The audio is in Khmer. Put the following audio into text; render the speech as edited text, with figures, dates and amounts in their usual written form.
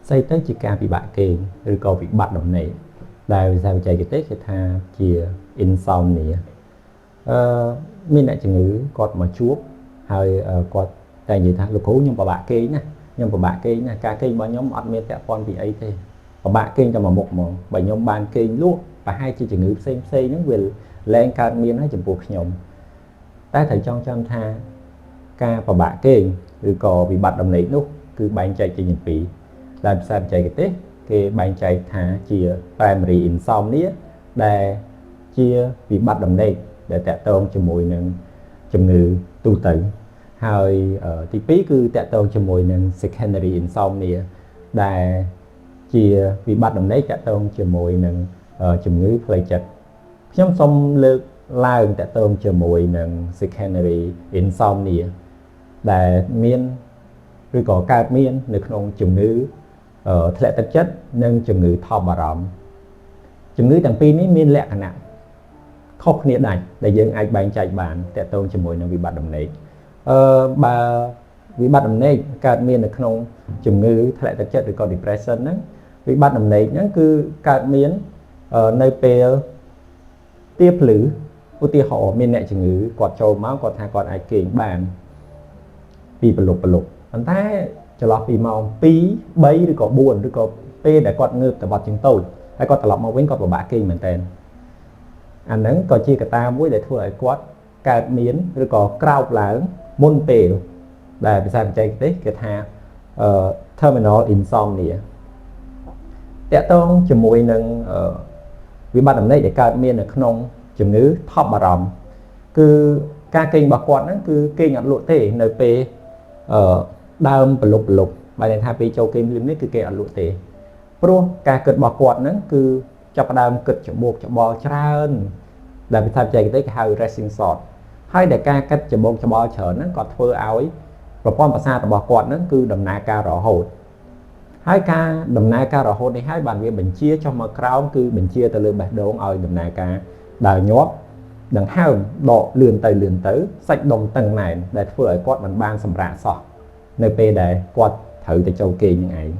xây tới chỉ ca bị bạn kê rồi có bị bắt đồng này đại sao chạy cái tết thì tha chia insomnia mình lại chừng ngữ cọt mà chuốc hơi cọt tại gì ta lục hú nhưng mà bạn kê nha nhưng mà bạn kê nha ca kê bao nhóm ăn miên tẹo con bị ấy thế và bạn kê cho mà một món bảy nhóm ban kê lúa và hai chị chừng ngữ xem xây những việc lên ca miên hay chừng buộc nhộng ta thấy trong tha ca và bạn kê rồi có bị bắt đồng này lúc cứ bay chạy trên những phí làm sao chạy cái tết cái bàn chạy thả chia primary insomnia để chia bị bắt đồng này để tẹt tôn cho mùi nâng chùm ngữ tu tửហើយទី2គឺតកតងជាមួយនឹង secondary insomnia ដែលជាវិបត្តិដំណេកតកតងជាមួយនឹងជំងឺផ្លូវចិត្តខ្ញុំសូមលើកឡើងតកតងជាមួយនឹង secondary insomnia ដែលមានឬក៏កើតមាននៅក្នុងជំងឺធ្លាក់ទឹកចិត្តនិងជំងឺថប់បារម្ភជំងឺទាំងពីរនេះមានលក្ខណៈខុសគ្នាដែរដែលយើងអាចបែងចែកបានតកតងជាមួយនឹងវិបត្តិដំណេកបើវិបត្តិដំណេកកើតមាននៅក្នុងជំងឺធ្លាក់ទឹកចិត្តឬក៏ depression ហ្នឹងវិបត្តិដំណេកហ្នឹងគឺកើតមាននៅពេលទាភ្លឺឧទាហរណ៍មានអ្នកជំងឺគាត់ចូលមកគាត់ថាគាត់អាចគេងបានពីប្រឡប់ប៉ុន្តែចន្លោះពីម៉ោង2 3ឬក៏4ឬក៏ពេលដែលគាត់ងើបទៅបាត់ជាងតូចហើយគាត់ត្រឡប់មកវិញគាត់ពិបាកគេងមែនតើអាហ្នឹងក៏ជាកត្តាមួយដែលធ្វើឲ្យគាត់កើតមានឬក៏ក្រោកឡើងមុនពេលដែលភាសាបច្ចេកទេសគេថាterminal insomnia តកតងជាមួយនឹងវិបត្តិដំណេកដែលកើតមាននៅក្នុងជំងឺថប់បារម្ភគឺការគេងរបស់គាត់ហ្នឹងគឺគេងអត់លក់ទេនៅពេលដើមប្រឡប់បើន័យថាពេលចូលគេងនេះគឺគេអត់លក់ទេព្រោះការគិតរបស់គាត់ហ្នឹងគឺចាប់ផ្ដើមគិតច្បោកច្បល់ច្រើនដែលភាសាបច្ចេកទេសគេហៅ racing thought ហើយដែលការគិតច្បោកច្បល់ច្រើនហ្នឹងក៏ធ្វើឲ្យប្រព័ន្ធប្រសាទរបស់គាត់ហ្នឹងគឺដំណើរការរហូតហើយការដំណើរការរហូតនេះហើយបានវាបញ្ជាចុះមកក្រោមគឺបញ្ជាទៅលើបេះដូងឲ្យដំណើរការដើរញាប់ដង្ហើមដកលឿនទៅសាច់ដុំតឹងណែនដែលធ្វើឲ្យគាត់មិនបានសម្រាកសោះនៅពេលដែលគាត់ត្រូវទៅចូលគេងនឹងឯង